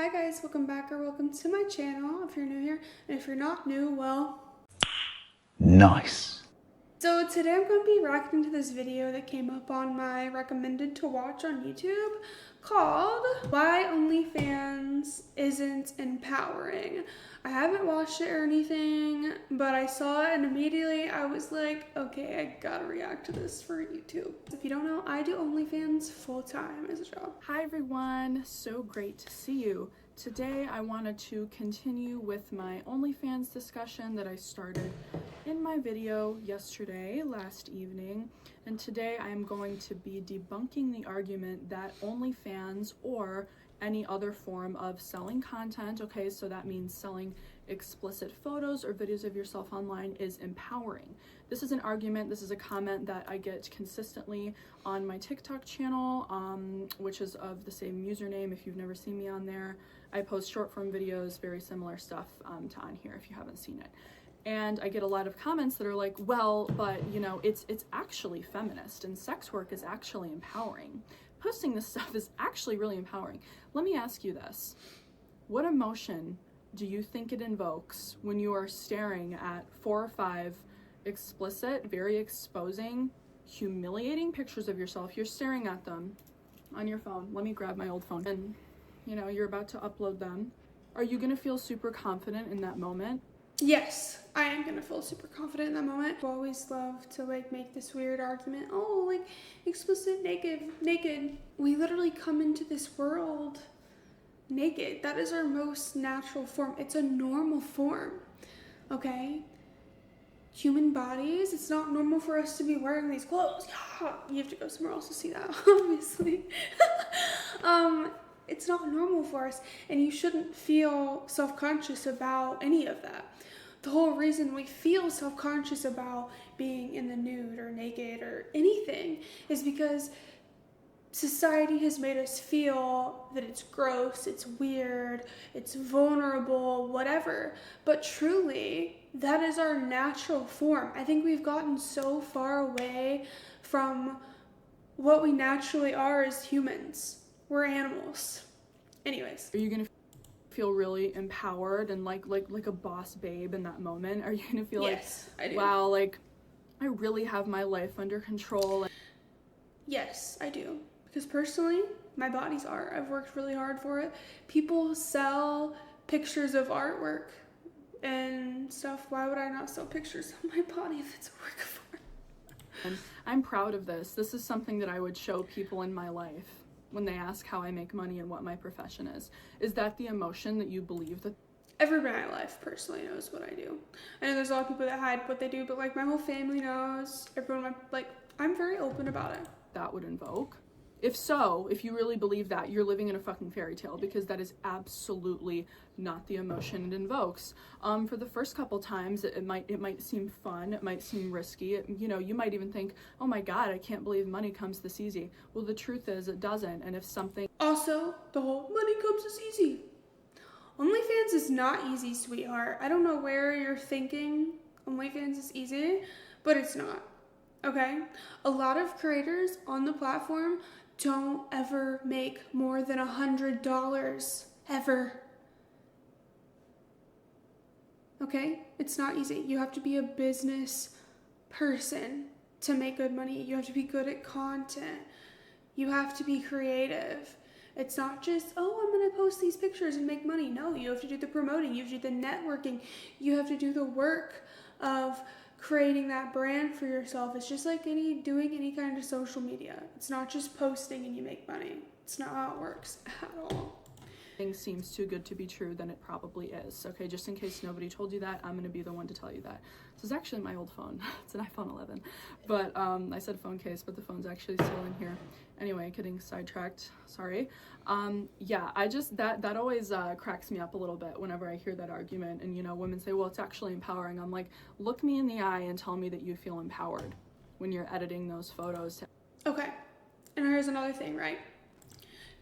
Hi guys, welcome back or welcome to my channel if you're new here, and if you're not new, well, nice. So today I'm going to be reacting to this video that came up on my recommended to watch on YouTube called Why OnlyFans Isn't Empowering. I haven't watched it or anything, but I saw it and immediately I was like, okay, I gotta react to this for YouTube. If you don't know, I do OnlyFans full-time as a job. Hi everyone, so great to see you. Today I wanted to continue with my OnlyFans discussion that I started in my video last evening, and today I am going to be debunking the argument that OnlyFans or any other form of selling content, okay, so that means selling explicit photos or videos of yourself online, is empowering. This is an argument, this is a comment that I get consistently on my TikTok channel, which is of the same username. If you've never seen me on there, I post short form videos, very similar stuff to on here if you haven't seen it. And I get a lot of comments that are like, well, but you know, it's actually feminist and sex work is actually empowering. Posting this stuff is actually really empowering. Let me ask you this. What emotion do you think it invokes when you are staring at 4 or 5 explicit, very exposing, humiliating pictures of yourself? You're staring at them on your phone. Let me grab my old phone. And you know, you're about to upload them. Are you gonna feel super confident in that moment? Yes, I am gonna feel super confident in that moment. I always love to like make this weird argument, oh, like explicit naked. We literally come into this world naked. That is our most natural form. It's a normal form, okay? Human bodies, it's not normal for us to be wearing these clothes. You have to go somewhere else to see that, obviously. It's not normal for us, and you shouldn't feel self-conscious about any of that. The whole reason we feel self-conscious about being in the nude or naked or anything is because society has made us feel that it's gross, it's weird, it's vulnerable, whatever. But truly, that is our natural form. I think we've gotten so far away from what we naturally are as humans. We're animals. Anyways. Are you gonna feel really empowered and like a boss babe in that moment? Are you gonna feel yes, like, I do. Wow, like I really have my life under control? Yes, I do. Because personally, my body's art. I've worked really hard for it. People sell pictures of artwork and stuff. Why would I not sell pictures of my body if it's a work of art? And I'm proud of this. This is something that I would show people in my life when they ask how I make money and what my profession is. Is that the emotion that you believe that? Everybody in my life personally knows what I do. I know there's a lot of people that hide what they do, but like my whole family knows. Everyone, like, I'm very open about it. That would invoke? If so, if you really believe that, you're living in a fucking fairy tale, because that is absolutely not the emotion it invokes. For the first couple times, it might seem fun, it might seem risky, you know, you might even think, oh my god, I can't believe money comes this easy. Well, the truth is it doesn't, and if something... Also, the whole money comes this easy. OnlyFans is not easy, sweetheart. I don't know where you're thinking OnlyFans is easy, but it's not, okay? A lot of creators on the platform don't ever make more than $100, ever. Okay? It's not easy. You have to be a business person to make good money. You have to be good at content. You have to be creative. It's not just, oh, I'm gonna post these pictures and make money. No, you have to do the promoting, you have to do the networking, you have to do the work of creating that brand for yourself. It's just like doing any kind of social media. It's not just posting and you make money. It's not how it works at all. Things seems too good to be true, then it probably is. Okay, just in case nobody told you that, I'm gonna be the one to tell you that. This is actually my old phone. It's an iPhone 11, but I said phone case, but the phone's actually still in here. Anyway, getting sidetracked, sorry. Yeah, I just, that always cracks me up a little bit whenever I hear that argument, and you know, women say, well, it's actually empowering. I'm like, look me in the eye and tell me that you feel empowered when you're editing those photos. Okay, and here's another thing, right?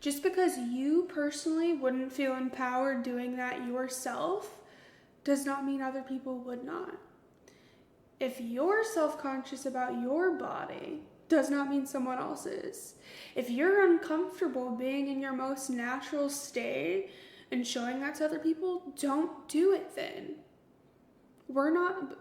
Just because you personally wouldn't feel empowered doing that yourself does not mean other people would not. If you're self-conscious about your body, does not mean someone else is. If you're uncomfortable being in your most natural state, and showing that to other people, don't do it then.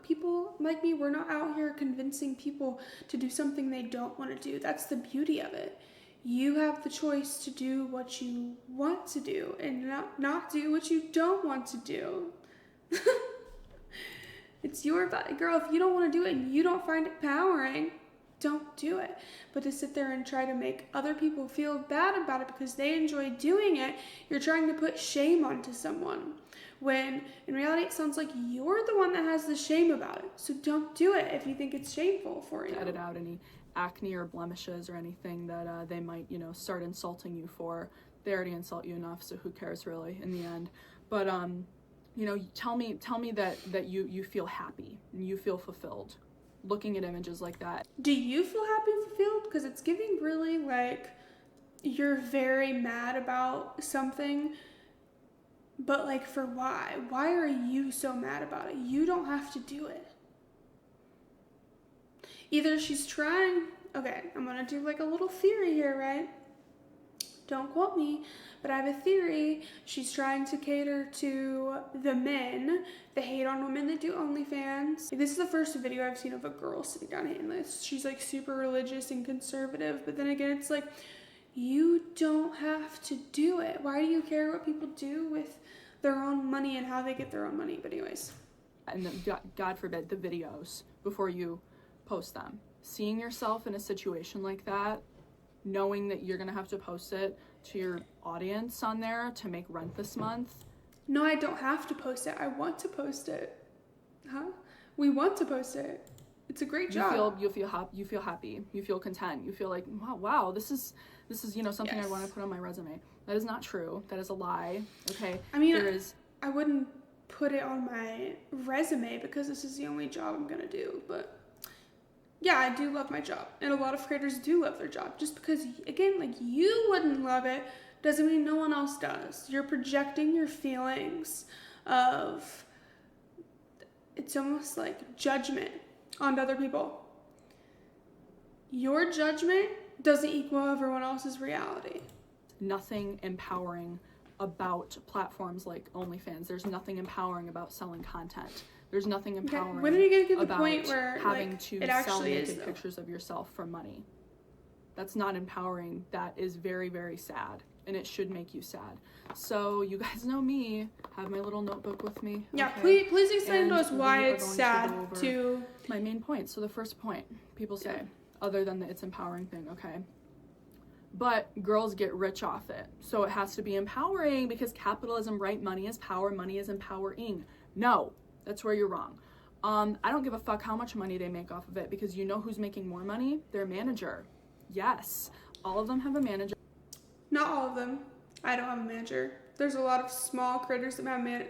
People like me, we're not out here convincing people to do something they don't want to do. That's the beauty of it. You have the choice to do what you want to do and not do what you don't want to do. It's your body. Girl, if you don't want to do it and you don't find it empowering, don't do it. But to sit there and try to make other people feel bad about it because they enjoy doing it, you're trying to put shame onto someone. When in reality, it sounds like you're the one that has the shame about it. So don't do it if you think it's shameful for you. Edit out any acne or blemishes or anything that they might, start insulting you for. They already insult you enough, so who cares really in the end. But tell me that you feel happy and you feel fulfilled looking at images like that. Do you feel happy and fulfilled? Because it's giving really like you're very mad about something, but like for why? Why are you so mad about it? You don't have to do it. Either she's trying, okay, I'm gonna do like a little theory here, right? Don't quote me, but I have a theory. She's trying to cater to the men that hate on women that do OnlyFans. This is the first video I've seen of a girl sitting down hating this. She's like super religious and conservative, but then again, it's like, you don't have to do it. Why do you care what people do with their own money and how they get their own money? But anyways. And then, God forbid, the videos before you post them. Seeing yourself in a situation like that, knowing that you're gonna have to post it to your audience on there to make rent this month. No, I don't have to post it. I want to post it. Huh? We want to post it. It's a great job. You feel happy. You feel content. You feel like, wow, this is something Yes. I want to put on my resume. That is not true. That is a lie. Okay. I mean, I wouldn't put it on my resume because this is the only job I'm gonna do, but yeah, I do love my job, and a lot of creators do love their job. Just because, again, like you wouldn't love it doesn't mean no one else does. You're projecting your feelings of, it's almost like judgment onto other people. Your judgment doesn't equal everyone else's reality. Nothing empowering about platforms like OnlyFans. There's nothing empowering about selling content. There's nothing empowering when are you gonna get the about point where having like, to it sell actually naked is, pictures of yourself for money. That's not empowering. That is very, very sad, and it should make you sad. So you guys know me. Have my little notebook with me. Yeah, okay? please explain to us why we are it's going sad go over to my main point. So the first point, people say, other than the it's empowering thing, okay? But girls get rich off it. So it has to be empowering because capitalism, right? Money is power. Money is empowering. No, that's where you're wrong. I don't give a fuck how much money they make off of it because you know who's making more money? Their manager. Yes, all of them have a manager. Not all of them. I don't have a manager. There's a lot of small creators that have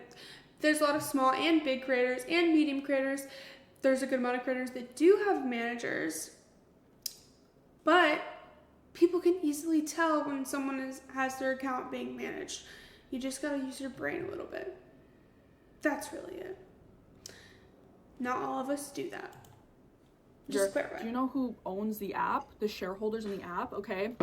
There's a lot of small and big creators and medium creators. There's a good amount of creators that do have managers. But people can easily tell when someone has their account being managed. You just gotta use your brain a little bit. That's really it. Not all of us do that. Just clarify. Do you know who owns the app? The shareholders in the app, okay?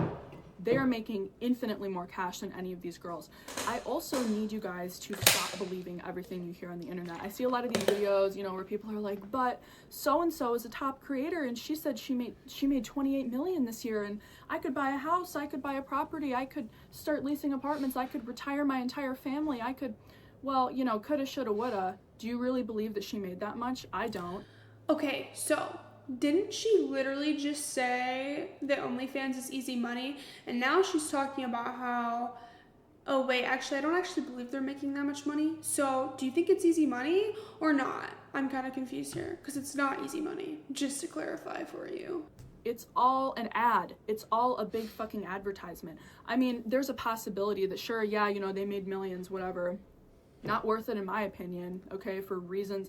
They are making infinitely more cash than any of these girls. I also need you guys to stop believing everything you hear on the internet. I see a lot of these videos, where people are like, but so-and-so is a top creator and she said she made 28 million this year and I could buy a house, I could buy a property, I could start leasing apartments, I could retire my entire family, I could, coulda, shoulda, woulda. Do you really believe that she made that much? I don't. Okay, so didn't she literally just say that OnlyFans is easy money? And now she's talking about how, oh wait, actually I don't actually believe they're making that much money. So do you think it's easy money or not? I'm kind of confused here because it's not easy money, just to clarify for you. It's all an ad. It's all a big fucking advertisement. I mean, there's a possibility that sure, yeah, they made millions, whatever. Not worth it in my opinion, okay, for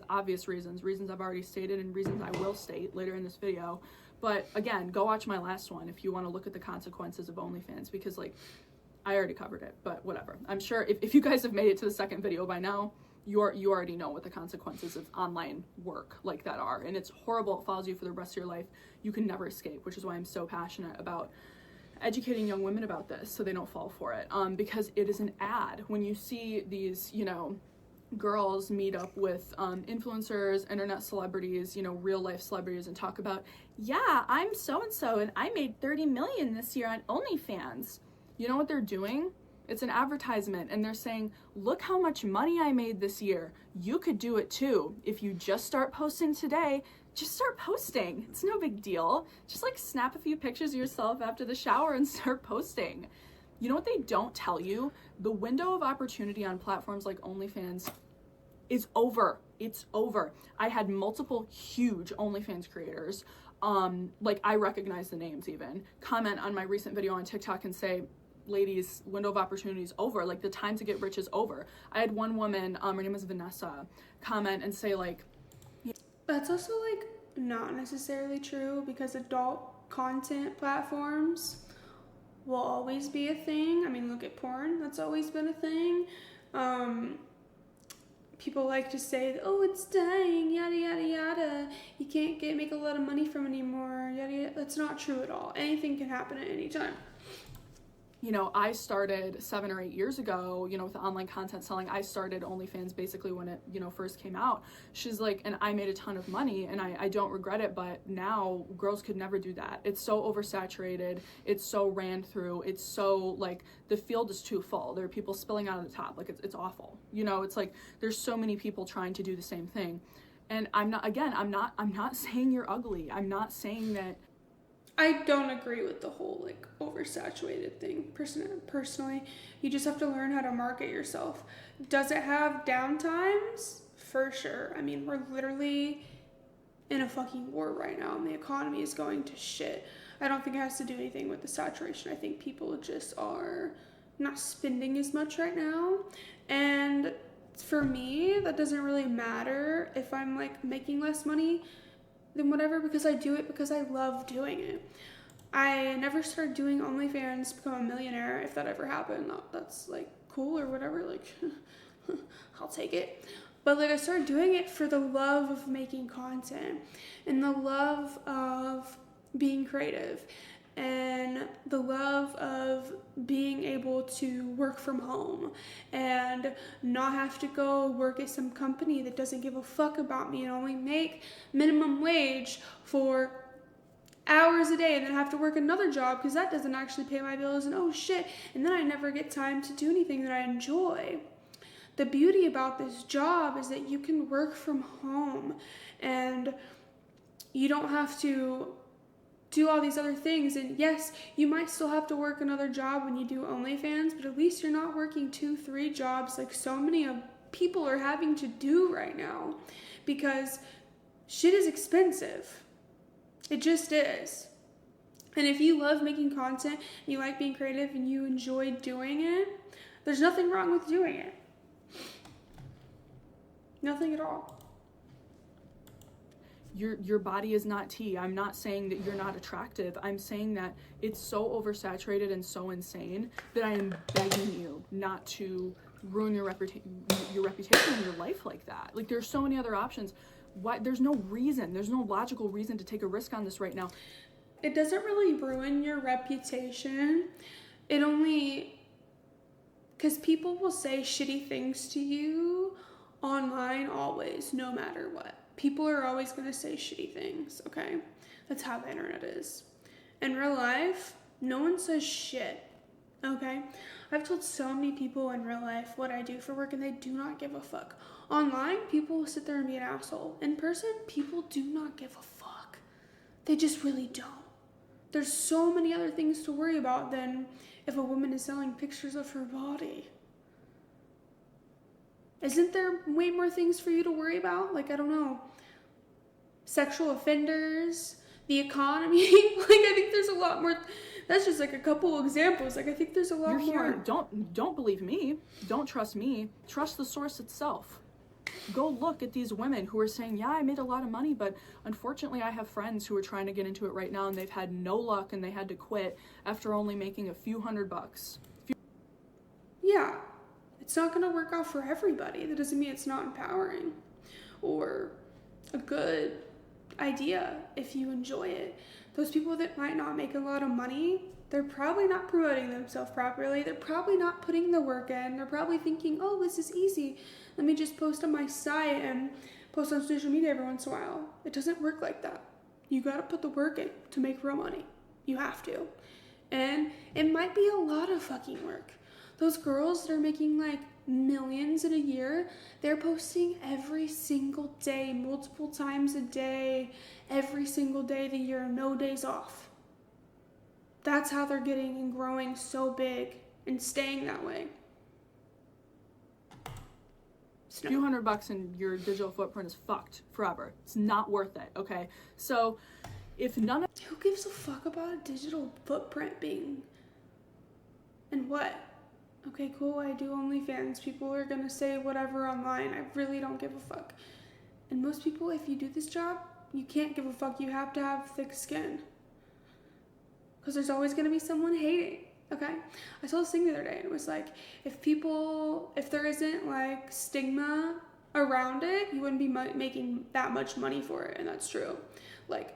obvious reasons I've already stated and reasons I will state later in this video. But again, go watch my last one if you want to look at the consequences of OnlyFans because I already covered it, but whatever. I'm sure if you guys have made it to the second video by now, you already know what the consequences of online work like that are, and it's horrible. It follows you for the rest of your life. You can never escape, which is why I'm so passionate about educating young women about this so they don't fall for it, because it is an ad. When you see these, you know, girls meet up with influencers, internet celebrities, you know, real life celebrities, and talk about, yeah, I'm so-and-so and I made 30 million this year on OnlyFans. You know what they're doing? It's an advertisement, and they're saying, look how much money I made this year. You could do it too. If you just start posting today, just start posting. It's no big deal. Just like snap a few pictures of yourself after the shower and start posting. You know what they don't tell you? The window of opportunity on platforms like OnlyFans is over. It's over. I had multiple huge OnlyFans creators, like I recognize the names even, comment on my recent video on TikTok and say, ladies, window of opportunity is over. Like, the time to get rich is over. I had one woman, her name is Vanessa, comment and say like, that's also like not necessarily true, because adult content platforms will always be a thing. I mean, look at porn. That's always been a thing. People like to say, oh, it's dying, yada, yada, yada. You can't make a lot of money from it anymore, yada, yada. That's not true at all. Anything can happen at any time. You know, I started 7 or 8 years ago, you know, with online content selling. I started OnlyFans basically when it, you know, first came out. She's like, and I made a ton of money, and I don't regret it, but now girls could never do that. It's so oversaturated. It's so ran through. It's so, like, the field is too full. There are people spilling out of the top. Like, it's awful. You know, it's like there's so many people trying to do the same thing. And I'm not saying you're ugly. I'm not saying that. I don't agree with the whole like oversaturated thing personally. You just have to learn how to market yourself. Does it have downtimes? For sure. I mean, we're literally in a fucking war right now, and the economy is going to shit. I don't think it has to do anything with the saturation. I think people just are not spending as much right now. And for me, that doesn't really matter if I'm like making less money than whatever, because I do it because I love doing it. I never started doing OnlyFans to become a millionaire. If that ever happened, that's like cool or whatever, like I'll take it. But like, I started doing it for the love of making content and the love of being creative and the love of being able to work from home and not have to go work at some company that doesn't give a fuck about me and only make minimum wage for hours a day and then have to work another job because that doesn't actually pay my bills, and oh shit, and then I never get time to do anything that I enjoy. The beauty about this job is that you can work from home and you don't have to do all these other things. And yes, you might still have to work another job when you do OnlyFans, but at least you're not working 2-3 jobs like so many of people are having to do right now, because shit is expensive. It just is. And if you love making content, and you like being creative, and you enjoy doing it, there's nothing wrong with doing it. Nothing at all. Your body is not tea. I'm not saying that you're not attractive. I'm saying that it's so oversaturated and so insane that I am begging you not to ruin your reputation in your life like that. Like, there's so many other options. Why? There's no logical reason to take a risk on this right now. It doesn't really ruin your reputation. It only, because people will say shitty things to you online always, no matter what. People are always going to say shitty things, okay? That's how the internet is. In real life, no one says shit, okay? I've told so many people in real life what I do for work, and they do not give a fuck. Online, people will sit there and be an asshole. In person, people do not give a fuck. They just really don't. There's so many other things to worry about than if a woman is selling pictures of her body. Isn't there way more things for you to worry about? Like, I don't know, sexual offenders, the economy. Like, I think there's a lot more. That's just like a couple examples. Like, I think there's a lot more. Don't believe me. Don't trust me. Trust the source itself. Go look at these women who are saying, yeah, I made a lot of money, but unfortunately I have friends who are trying to get into it right now, and they've had no luck, and they had to quit after only making a few $100. Yeah. It's not going to work out for everybody. That doesn't mean it's not empowering or a good idea if you enjoy it. Those people that might not make a lot of money, They're probably not promoting themselves properly. They're probably not putting the work in. They're probably thinking, oh, this is easy. Let me just post on my site and post on social media every once in a while. It doesn't work like that. You gotta put the work in to make real money. You have to. And it might be a lot of fucking work. Those girls that are making like millions in a year, they're posting every single day, multiple times a day, every single day of the year, no days off. That's how they're getting and growing so big and staying that way. A few $100 and your digital footprint is fucked forever. It's not worth it, okay? So if none of... Who gives a fuck about a digital footprint being... And what? Okay, cool, I do OnlyFans. People are gonna say whatever online. I really don't give a fuck. And most people, if you do this job, you can't give a fuck. You have to have thick skin. Because there's always gonna be someone hating, okay? I saw this thing the other day, and it was like, if there isn't like stigma around it, you wouldn't be making that much money for it, and that's true. Like,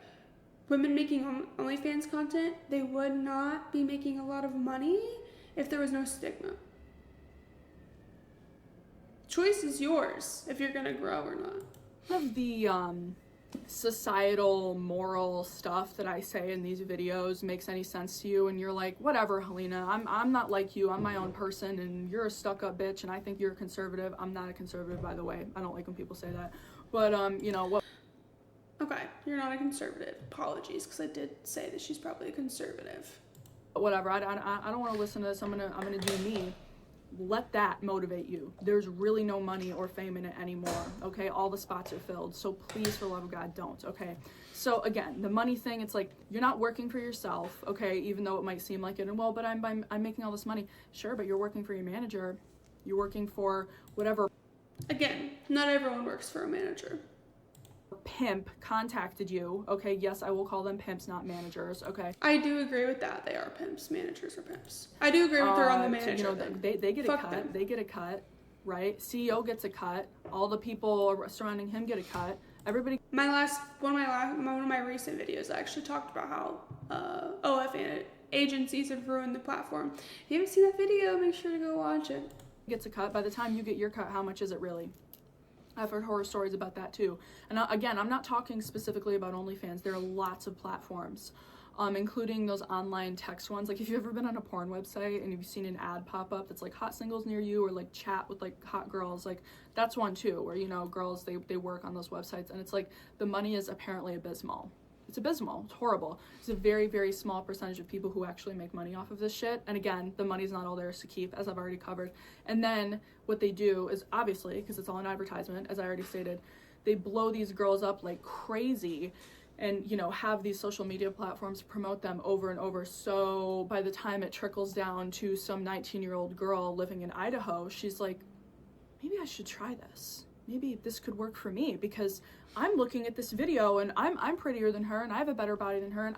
women making OnlyFans content, they would not be making a lot of money if there was no stigma. Choice is yours if you're gonna grow or not. Of the societal moral stuff that I say in these videos makes any sense to you, and you're like, whatever, Helena, I'm not like you, I'm my own person, and you're a stuck-up bitch, and I think you're a conservative. I'm not a conservative, by the way. I don't like when people say that. But you know what? Okay, you're not a conservative. Apologies, because I did say that she's probably a conservative. Whatever, I don't want to listen to this. I'm gonna do me. Let that motivate you. There's really no money or fame in it anymore, okay? All the spots are filled, so please, for the love of God, don't, okay? So again, the money thing, it's like, you're not working for yourself, okay? Even though it might seem like it, and well, but I'm making all this money. Sure, but you're working for your manager. You're working for whatever. Again, not everyone works for a manager. Pimp contacted you, okay? Yes, I will call them pimps, not managers, okay? I do agree with that. They are pimps. Managers are pimps. I do agree with her on the manager. So, you know, they get Fuck a cut. them. They get a cut, right? CEO gets a cut. All the people surrounding him get a cut. Everybody. One of my recent videos, I actually talked about how OF agencies have ruined the platform. If you haven't seen that video, make sure to go watch it. Gets a cut. By the time you get your cut, how much is it really? I've heard horror stories about that too. And again, I'm not talking specifically about OnlyFans. There are lots of platforms, including those online text ones. Like, if you've ever been on a porn website and you've seen an ad pop up that's like hot singles near you, or like chat with like hot girls, like that's one too, where, you know, girls, they work on those websites, and it's like the money is apparently abysmal. It's abysmal. It's horrible. It's a very, very small percentage of people who actually make money off of this shit. And again, the money's not all theirs to keep, as I've already covered. And then what they do is, obviously, because it's all an advertisement, as I already stated, they blow these girls up like crazy and, you know, have these social media platforms promote them over and over. So by the time it trickles down to some 19-year-old girl living in Idaho, she's like, maybe I should try this. Maybe this could work for me, because I'm looking at this video and I'm prettier than her and I have a better body than her, and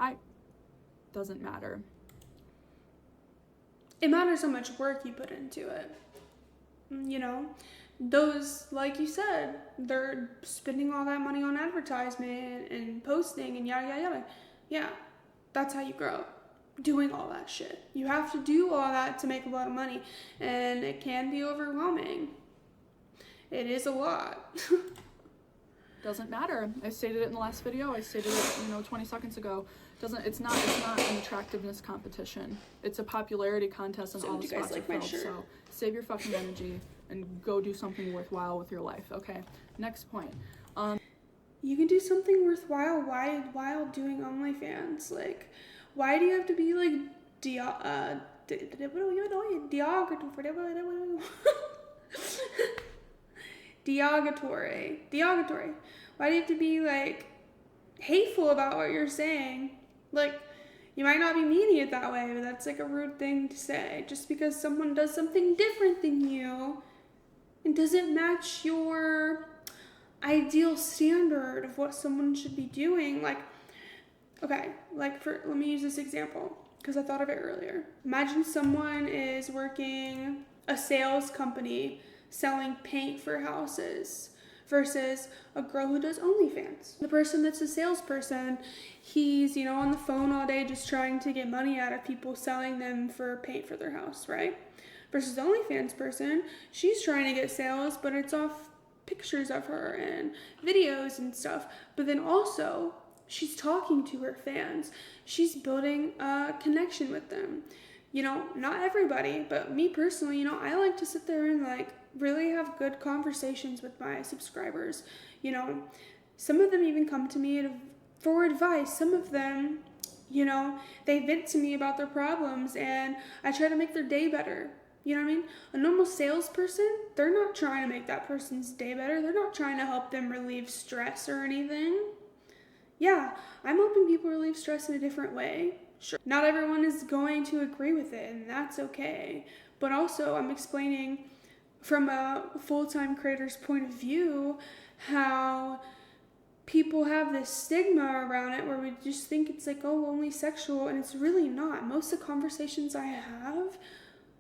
doesn't matter. It matters how much work you put into it. You know, those, like you said, they're spending all that money on advertisement and posting and yada, yada, yada. Yeah, that's how you grow. Doing all that shit. You have to do all that to make a lot of money, and it can be overwhelming. It is a lot. Doesn't matter. I stated it in the last video. I stated it, 20 seconds ago. It's not an attractiveness competition. It's a popularity contest, and all the spots are filled. So save your fucking energy and go do something worthwhile with your life. Okay. Next point. You can do something worthwhile while doing OnlyFans. Like, why do you have to be like derogatory? Why do you have to be like hateful about what you're saying? Like, you might not be meaning it that way, but that's like a rude thing to say. Just because someone does something different than you and doesn't match your ideal standard of what someone should be doing. Like, okay, let me use this example because I thought of it earlier. Imagine someone is working a sales company selling paint for houses versus a girl who does OnlyFans. The person that's a salesperson, he's, on the phone all day just trying to get money out of people, selling them for paint for their house, right? Versus the OnlyFans person, she's trying to get sales, but it's off pictures of her and videos and stuff. But then also, she's talking to her fans. She's building a connection with them. Not everybody, but me personally, I like to sit there and really have good conversations with my subscribers. Some of them even come to me for advice. Some of them, they vent to me about their problems and I try to make their day better. You know what I mean? A normal salesperson, they're not trying to make that person's day better. They're not trying to help them relieve stress or anything. Yeah, I'm helping people relieve stress in a different way. Sure. Not everyone is going to agree with it, and that's okay. But also, I'm explaining from a full-time creator's point of view how people have this stigma around it where we just think it's only sexual, and it's really not. Most of the conversations I have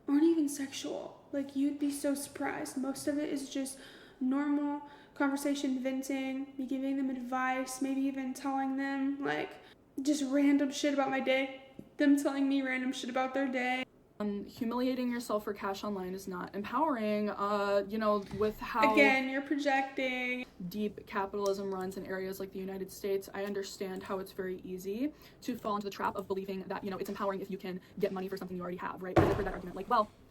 aren't even sexual. You'd be so surprised. Most of it is just normal conversation, venting, me giving them advice, maybe even telling them just random shit about my day, them telling me random shit about their day. Humiliating yourself for cash online is not empowering, with how again you're projecting deep capitalism runs in areas like the United States. I understand how it's very easy to fall into the trap of believing that it's empowering if you can get money for something you already have, right? I've heard that argument,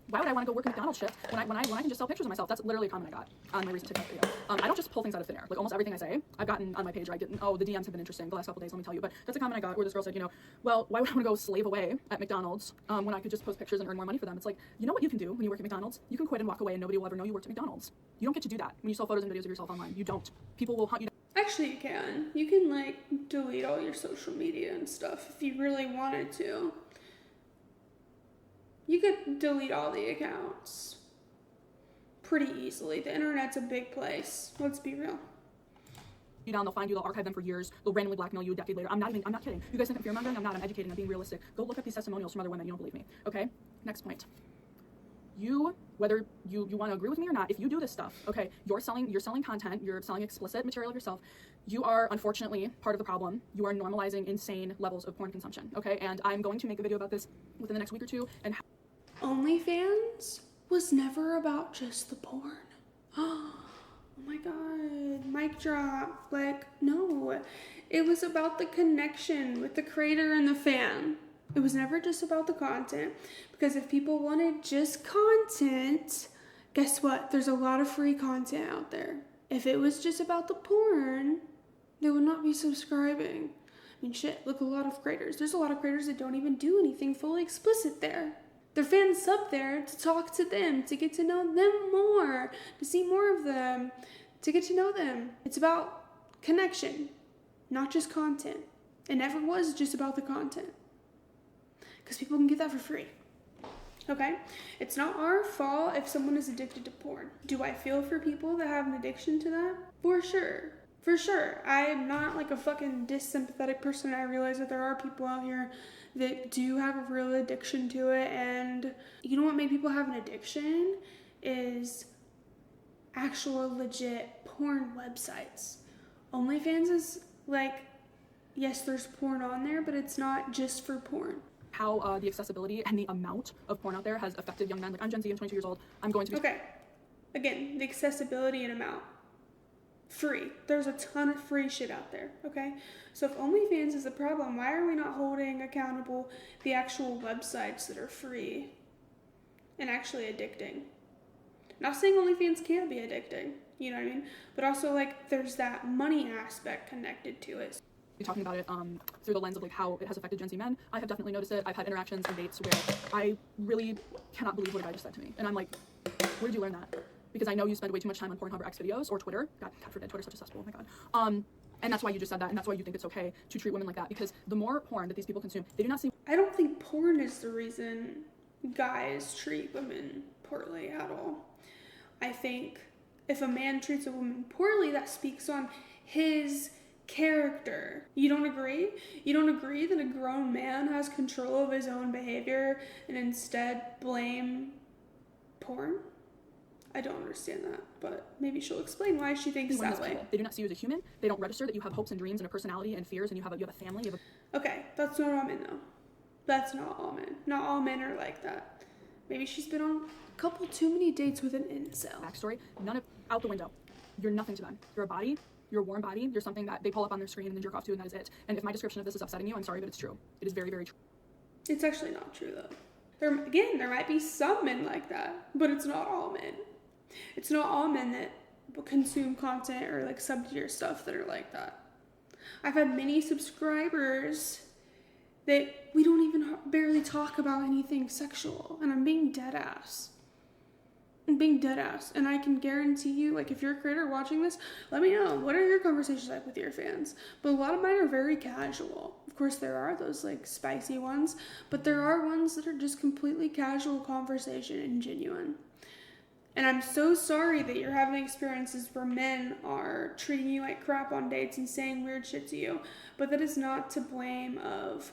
why would I want to go work a McDonald's shift when I can just sell pictures of myself? That's literally a comment I got on my recent TikTok video. I don't just pull things out of thin air. Almost everything I say, I've gotten on my page, right? The DMs have been interesting the last couple days, let me tell you. But that's a comment I got where this girl said, well, why would I want to go slave away at McDonald's when I could just post pictures and earn more money for them? It's you know what you can do when you work at McDonald's? You can quit and walk away and nobody will ever know you worked at McDonald's. You don't get to do that when you sell photos and videos of yourself online. You don't. People will hunt you down. Actually, you can. You can delete all your social media and stuff if you really wanted to. You could delete all the accounts pretty easily. The internet's a big place. Let's be real. You down, they'll find you, they'll archive them for years, they'll randomly blackmail you a decade later. I'm not kidding. You guys think I'm fear-mongering? I'm not. I'm educating. I'm being realistic. Go look up these testimonials from other women. You don't believe me. Okay? Next point. Whether you want to agree with me or not, if you do this stuff, okay, you're selling content, you're selling explicit material of yourself, you are unfortunately part of the problem. You are normalizing insane levels of porn consumption, okay? And I'm going to make a video about this within the next week or two. And OnlyFans was never about just the porn. Oh my god, mic drop. No, it was about the connection with the creator and the fan. It was never just about the content, because if people wanted just content, guess what? There's a lot of free content out there. If it was just about the porn, they would not be subscribing. Shit, look, a lot of creators. There's a lot of creators that don't even do anything fully explicit there. Their fans sub there to talk to them, to get to know them more, to see more of them, to get to know them. It's about connection, not just content. It never was just about the content, because people can get that for free. Okay? It's not our fault if someone is addicted to porn. Do I feel for people that have an addiction to that? For sure. For sure. I am not a fucking dissympathetic person. I realize that there are people out here that do have a real addiction to it, and you know what made people have an addiction is actual legit porn websites. OnlyFans is yes, there's porn on there, but it's not just for porn. How the accessibility and the amount of porn out there has affected young men. I'm Gen Z, I'm 22 years old. I'm going to be... Okay. Again, the accessibility and amount. Free. There's a ton of free shit out there, okay? So if OnlyFans is a problem, why are we not holding accountable the actual websites that are free and actually addicting? Not saying OnlyFans can't be addicting, you know what I mean? But also, there's that money aspect connected to it. Talking about it through the lens of how it has affected Gen Z men, I have definitely noticed it. I've had interactions and dates where I really cannot believe what a guy just said to me. And I'm like, where did you learn that? Because I know you spend way too much time on Pornhub or X videos or Twitter. God forbid, Twitter's such a cesspool, oh my god. And that's why you just said that, and that's why you think it's okay to treat women like that, because the more porn that these people consume, they do not see... I don't think porn is the reason guys treat women poorly at all. I think if a man treats a woman poorly, that speaks on his character. You don't agree? You don't agree that a grown man has control of his own behavior and instead blame porn? I don't understand that, but maybe she'll explain why she thinks that way. They do not see you as a human. They don't register that you have hopes and dreams and a personality and fears, and you have a family. Okay, that's not all men though. That's not all men. Not all men are like that. Maybe she's been on a couple too many dates with an incel. Backstory, none of, out the window. You're nothing to them. You're a body. You're a warm body. You're something that they pull up on their screen and then jerk off to, and that is it. And if my description of this is upsetting you, I'm sorry, but it's true. It is very, very true. It's actually not true though. There might be some men like that, but it's not all men. It's not all men that consume content or like sub to your stuff that are like that. I've had many subscribers that we don't even barely talk about anything sexual, and I'm being dead ass. And I can guarantee you, like, if you're a creator watching this, let me know, what are your conversations like with your fans? But a lot of mine are very casual. Of course, there are those like spicy ones, but there are ones that are just completely casual conversation and genuine. And I'm so sorry that you're having experiences where men are treating you like crap on dates and saying weird shit to you, but that is not to blame of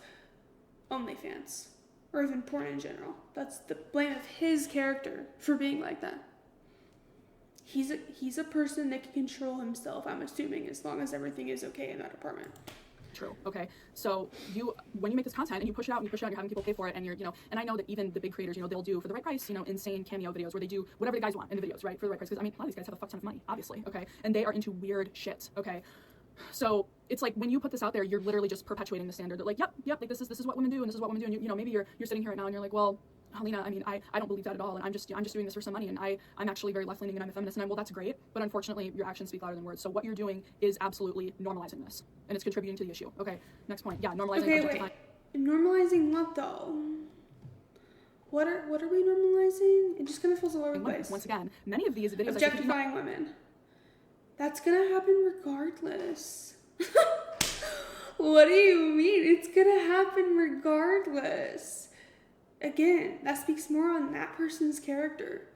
OnlyFans or even porn in general. That's the blame of his character for being like that. He's a person that can control himself, I'm assuming, as long as everything is okay in that apartment. True. Okay. So when you make this content and you push it out, you're having people pay for it, and and I know that even the big creators, they'll do for the right price, insane cameo videos where they do whatever the guys want in the videos, right? For the right price. Because I mean, a lot of these guys have a fuck ton of money, obviously. Okay. And they are into weird shit. Okay. So it's like when you put this out there, you're literally just perpetuating the standard that like, yep, like this is what women do, and this is what women do. And maybe you're sitting here right now and you're like, well, Helena, I mean, I don't believe that at all, and I'm just doing this for some money, and I'm actually very left-leaning, and I'm a feminist, and well, that's great, but unfortunately, your actions speak louder than words. So what you're doing is absolutely normalizing this, and it's contributing to the issue. Okay, next point. Yeah, normalizing. Okay, wait. Normalizing what though? What are we normalizing? It just kind of feels all over the place. Once again, many of these videos objectifying women. That's gonna happen regardless. What do you mean? It's gonna happen regardless. Again, that speaks more on that person's character.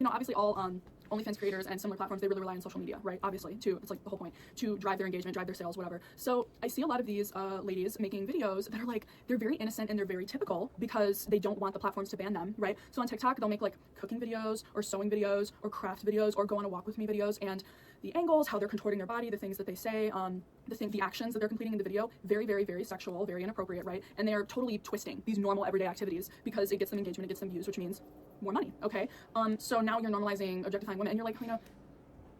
Obviously all OnlyFans creators and similar platforms, they really rely on social media, right? Obviously, it's like the whole point, to drive their engagement, drive their sales, whatever. So I see a lot of these ladies making videos that are like, they're very innocent and they're very typical because they don't want the platforms to ban them, right? So on TikTok, they'll make like cooking videos or sewing videos or craft videos or go on a walk with me videos, and the angles, how they're contorting their body, the things that they say, the actions that they're completing in the video, very, very, very sexual, very inappropriate, right? And they are totally twisting these normal everyday activities because it gets them engagement, it gets them views, which means more money, okay? So now you're normalizing objectifying women, and you're like, Helena,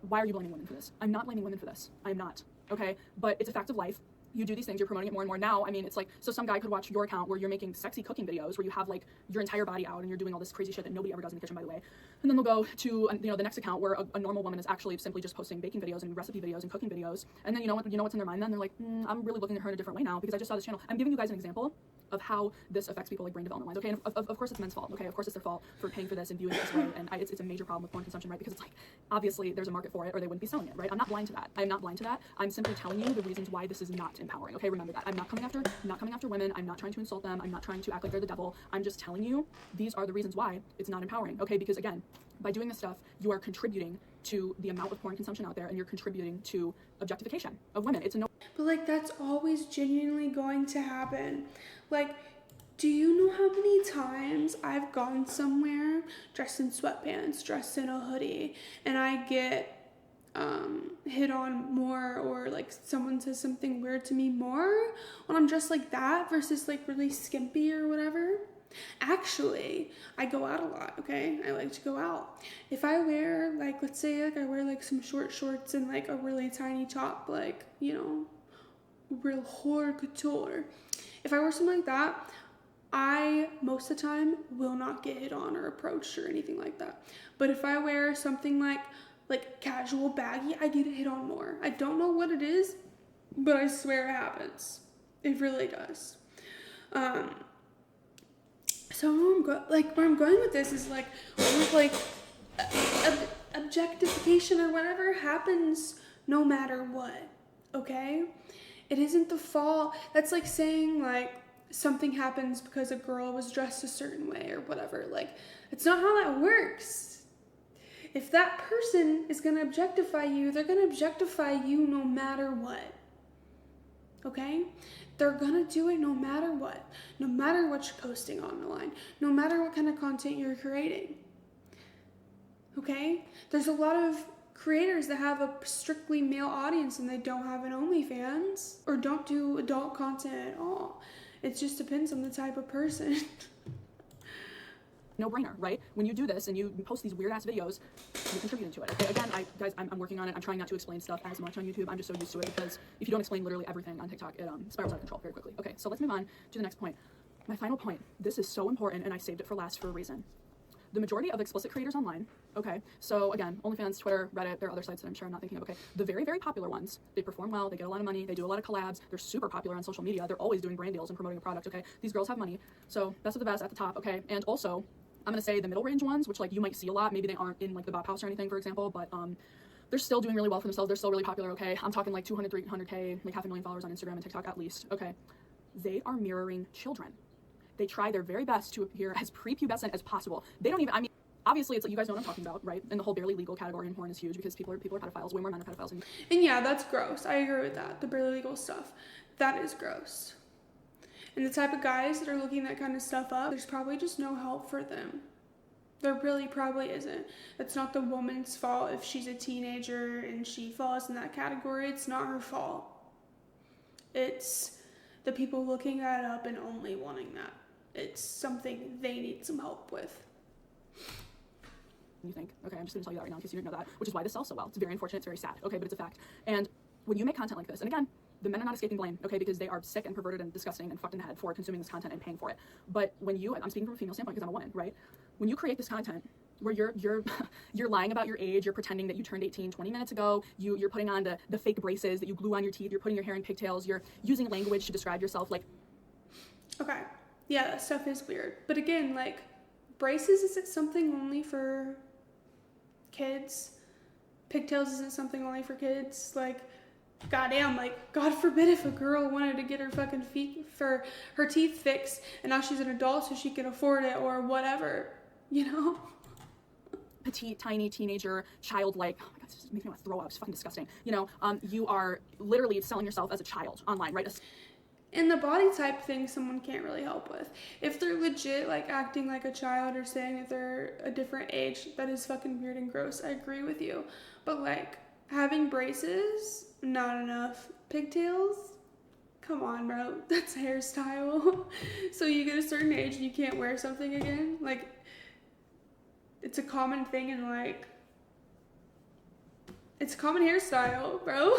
why are you blaming women for this? I'm not blaming women for this. I'm not, okay? But it's a fact of life. You do these things, you're promoting it more and more. Now, I mean, it's like, so some guy could watch your account where you're making sexy cooking videos where you have like your entire body out and you're doing all this crazy shit that nobody ever does in the kitchen, by the way. And then they'll go to, the next account where a normal woman is actually simply just posting baking videos and recipe videos and cooking videos. And then you know what's in their mind then? They're like, I'm really looking at her in a different way now because I just saw this channel. I'm giving you guys an example of how this affects people like brain development wise, okay? And of course it's men's fault, okay? Of course it's their fault for paying for this and viewing it this way, and it's a major problem with porn consumption, right? Because it's like, obviously there's a market for it or they wouldn't be selling it, right? I'm not blind to that. I'm not blind to that. I'm simply telling you the reasons why this is not empowering, okay? Remember that. I'm not coming after women. I'm not trying to insult them. I'm not trying to act like they're the devil. I'm just telling you these are the reasons why it's not empowering, okay? Because again, by doing this stuff, you are contributing to the amount of porn consumption out there, and you're contributing to objectification of women. It's a no. But like, that's always genuinely going to happen. Like, do you know how many times I've gone somewhere dressed in sweatpants, dressed in a hoodie, and I get hit on more, or like someone says something weird to me more when I'm dressed like that versus like really skimpy or whatever? Actually, I go out a lot, okay? I like to go out. If I wear, like, let's say, like, I wear, like, some short shorts and, like, a really tiny top, like, real haute couture. If I wear something like that, I, most of the time, will not get hit on or approached or anything like that. But if I wear something like casual baggy, I get hit on more. I don't know what it is, but I swear it happens. It really does. So where I'm going with this is objectification or whatever happens no matter what, okay? It isn't the fault. That's like saying something happens because a girl was dressed a certain way or whatever. Like, it's not how that works. If that person is gonna objectify you, they're gonna objectify you no matter what, okay? They're gonna do it no matter what you're posting online, no matter what kind of content you're creating. Okay? There's a lot of creators that have a strictly male audience and they don't have an OnlyFans or don't do adult content at all. It just depends on the type of person. No-brainer, right? When you do this and you post these weird-ass videos, you're contributing to it. Okay, again, I'm working on it. I'm trying not to explain stuff as much on YouTube. I'm just so used to it because if you don't explain literally everything on TikTok, it spirals out of control very quickly. Okay, so let's move on to the next point. My final point. This is so important, and I saved it for last for a reason. The majority of explicit creators online, okay, so again, OnlyFans, Twitter, Reddit, there are other sites that I'm sure I'm not thinking of, okay, the very, very popular ones, they perform well, they get a lot of money, they do a lot of collabs, they're super popular on social media, they're always doing brand deals and promoting a product, okay, these girls have money, so best of the best at the top, okay, and also, I'm gonna say the middle range ones, which like you might see a lot, maybe they aren't in like the Bout house or anything, for example, but they're still doing really well for themselves, they're still really popular, okay, I'm talking like 200, 300K, like 500,000 followers on Instagram and TikTok at least, okay, they are mirroring children. They try their very best to appear as prepubescent as possible. They don't even, I mean, obviously, it's like, you guys know what I'm talking about, right? And the whole barely legal category in porn is huge because people are pedophiles, way more men are pedophiles. And yeah, that's gross. I agree with that. The barely legal stuff. That is gross. And the type of guys that are looking that kind of stuff up, there's probably just no help for them. There really probably isn't. It's not the woman's fault if she's a teenager and she falls in that category. It's not her fault. It's the people looking that up and only wanting that. It's something they need some help with. You think, okay, I'm just gonna tell you that right now in case you didn't know that, which is why this sells so well. It's very unfortunate, it's very sad, okay, but it's a fact. And when you make content like this, and again, the men are not escaping blame, okay, because they are sick and perverted and disgusting and fucked in the head for consuming this content and paying for it. But when you, I'm speaking from a female standpoint because I'm a woman, right? When you create this content where you're lying about your age, you're pretending that you turned 18 20 minutes ago, you're putting on the fake braces that you glue on your teeth, you're putting your hair in pigtails, you're using language to describe yourself, like... Okay, yeah, that stuff is weird. But again, like, braces, is it something only for kids? Pigtails isn't something only for kids? Like, goddamn, like, God forbid if a girl wanted to get her fucking her teeth fixed and now she's an adult so she can afford it or whatever, you know? Petite, tiny, teenager, childlike, oh my god, this makes me want to throw up, it's fucking disgusting. You know, you are literally selling yourself as a child online, right? And the body type thing someone can't really help with. If they're legit like acting like a child or saying that they're a different age, that is fucking weird and gross. I agree with you. But like having braces, not enough. Pigtails, come on, bro. That's a hairstyle. So you get a certain age and you can't wear something again. Like, it's a common thing in like, it's a common hairstyle, bro.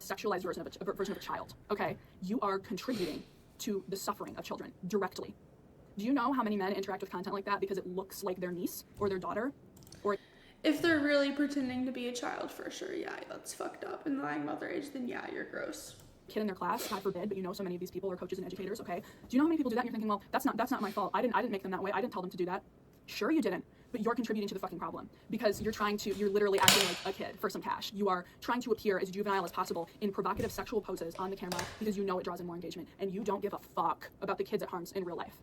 Sexualized version of a child, okay? You are contributing to the suffering of children directly. Do you know how many men interact with content like that because it looks like their niece or their daughter? Or if they're really pretending to be a child, for sure, yeah, that's fucked up. And lying about their age, then yeah, you're gross. Kid in their class, God forbid, but you know so many of these people are coaches and educators, okay? Do you know how many people do that and you're thinking, well, that's not my fault. I didn't make them that way. I didn't tell them to do that. Sure you didn't, but you're contributing to the fucking problem because you're literally acting like a kid for some cash. You are trying to appear as juvenile as possible in provocative sexual poses on the camera because you know it draws in more engagement and you don't give a fuck about the kids it harms in real life.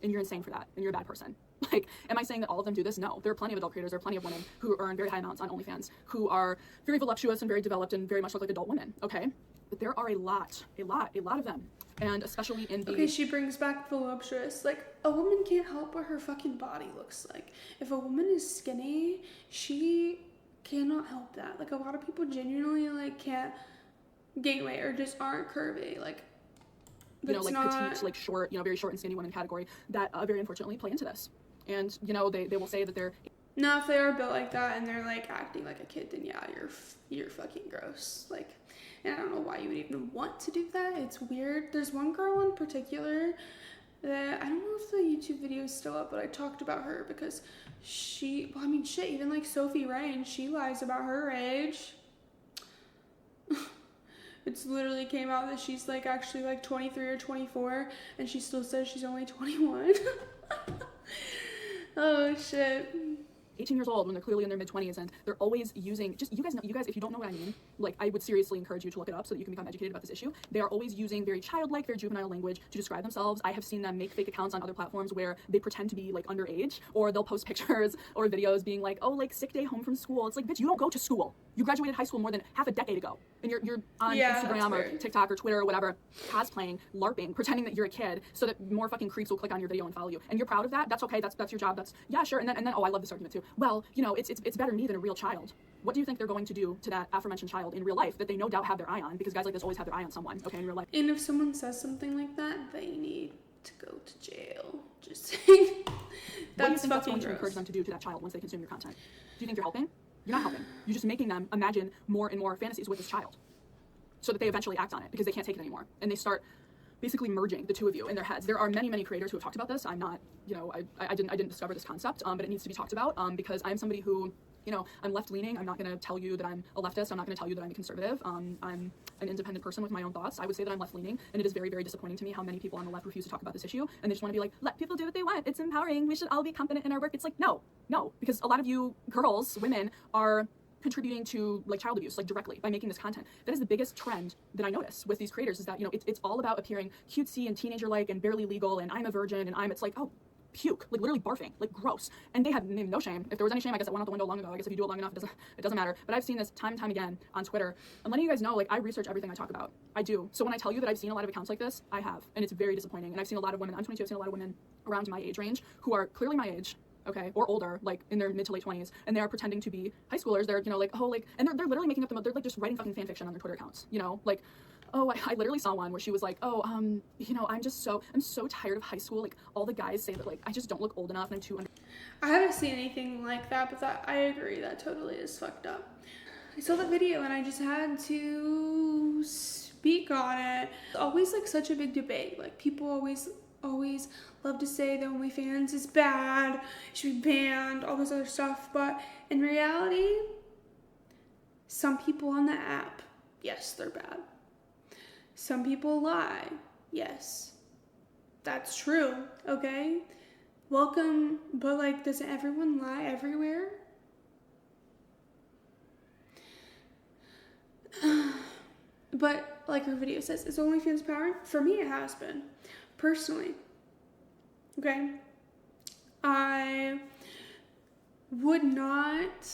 And you're insane for that, and you're a bad person. Like, am I saying that all of them do this? No. There are plenty of adult creators, there are plenty of women who earn very high amounts on OnlyFans, who are very voluptuous and very developed and very much look like adult women, okay? But there are a lot of them. And especially in the... Okay, she brings back voluptuous. Like, a woman can't help what her fucking body looks like. If a woman is skinny, she cannot help that. Like, a lot of people genuinely, like, can't gain weight or just aren't curvy. Like, you know, like petite, like short, you know, very short and skinny women category that very unfortunately play into this. And, you know, they will say that they're... No, if they are built like that and they're, like, acting like a kid, then yeah, you're fucking gross. Like, and I don't know why you would even want to do that. It's weird. There's one girl in particular that, I don't know if the YouTube video is still up, but I talked about her because she, well, I mean, shit, even like Sophie Rain, she lies about her age. It's literally came out that she's like actually like 23 or 24 and she still says she's only 21. Oh shit. 18 years old when they're clearly in their mid-20s and they're always using, just, you guys, if you don't know what I mean, like, I would seriously encourage you to look it up so that you can become educated about this issue. They are always using very childlike, very juvenile language to describe themselves. I have seen them make fake accounts on other platforms where they pretend to be, like, underage, or they'll post pictures or videos being like, oh, like, sick day home from school. It's like, bitch, you don't go to school. You graduated high school more than half a decade ago, and you're on Yeah, Instagram that's or fair. TikTok or Twitter or whatever, cosplaying, LARPing, pretending that you're a kid so that more fucking creeps will click on your video and follow you. And you're proud of that? That's okay. That's your job. That's, yeah, sure. And then oh, I love this argument too. Well, you know, it's better me than a real child. What do you think they're going to do to that aforementioned child in real life that they no doubt have their eye on? Because guys like this always have their eye on someone, okay, in real life. And if someone says something like that, they need to go to jail. Just saying. What do you That's think that's going fucking to encourage gross. them to do to that child once they consume your content? Do you think you're helping? You're not helping. You're just making them imagine more and more fantasies with this child so that they eventually act on it because they can't take it anymore. And they start basically merging the two of you in their heads. There are many, many creators who have talked about this. I'm not, you know, I didn't discover this concept, but it needs to be talked about because I'm somebody who, you know, I'm left-leaning. I'm not going to tell you that I'm a leftist. I'm not going to tell you that I'm a conservative. I'm an independent person with my own thoughts. I would say that I'm left-leaning, and it is very, very disappointing to me how many people on the left refuse to talk about this issue, and they just want to be like, let people do what they want. It's empowering. We should all be confident in our work. It's like, no, because a lot of you girls, women, are contributing to like child abuse, like directly by making this content. That is the biggest trend that I notice with these creators is that, you know, it's all about appearing cutesy and teenager-like and barely legal, and I'm a virgin, and it's like, oh, puke, like literally barfing, like gross. And they have no shame. If there was any shame, I guess it went out the window long ago. I guess if you do it long enough, it doesn't matter. But I've seen this time and time again on Twitter. I'm letting you guys know, like, I research everything I talk about. I do. So when I tell you that I've seen a lot of accounts like this, I have. And it's very disappointing. And I've seen a lot of women, I'm 22, I've seen a lot of women around my age range who are clearly my age, okay, or older, like in their mid to late 20s, and they are pretending to be high schoolers. They're, you know, like, oh, like, and they're literally making up they're like just writing fucking fan fiction on their Twitter accounts, you know, like, oh, I literally saw one where she was like, oh, you know, I'm so tired of high school. Like, all the guys say that, like, I just don't look old enough and I'm too I haven't seen anything like that, but I agree. That totally is fucked up. I saw the video and I just had to speak on it. It's always like such a big debate. Like people always love to say that OnlyFans is bad, it should be banned, all this other stuff. But in reality, some people on the app, yes, they're bad. Some people lie. Yes, that's true, okay? Welcome, but like, doesn't everyone lie everywhere? But like her video says, is OnlyFans empowering? For me, it has been, personally. Okay? I would not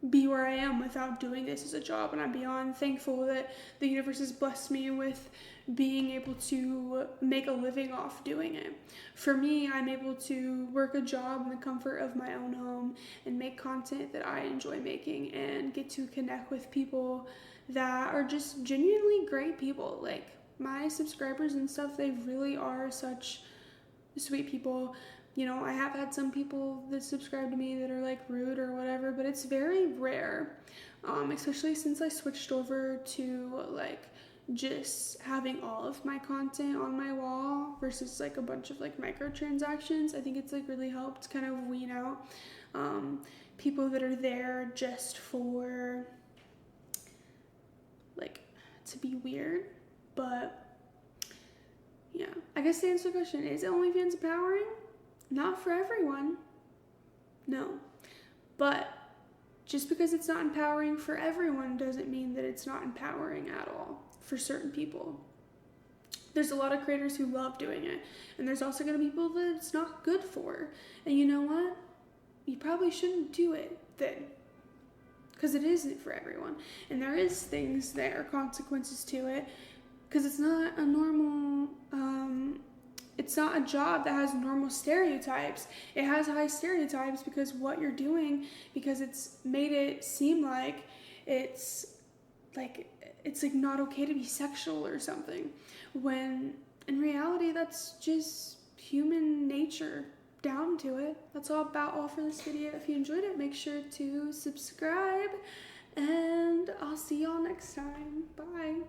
be where I am without doing this as a job, and I'm beyond thankful that the universe has blessed me with being able to make a living off doing it. For me, I'm able to work a job in the comfort of my own home and make content that I enjoy making and get to connect with people that are just genuinely great people. Like my subscribers and stuff, they really are such sweet people. You know, I have had some people that subscribe to me that are like rude or whatever, but it's very rare, especially since I switched over to like just having all of my content on my wall versus like a bunch of like microtransactions. I think it's like really helped kind of wean out people that are there just for like to be weird. But yeah, I guess the answer to the question is OnlyFans empowering? Not for everyone, no. But just because it's not empowering for everyone doesn't mean that it's not empowering at all for certain people. There's a lot of creators who love doing it, and there's also going to be people that it's not good for. And you know what? You probably shouldn't do it then, because it isn't for everyone. And there is things that are consequences to it, because it's not a normal, it's not a job that has normal stereotypes. It has high stereotypes because what you're doing, because it's made it seem like it's like not okay to be sexual or something, when in reality that's just human nature down to it. That's all for this video. If you enjoyed it, make sure to subscribe, and I'll see y'all next time. Bye.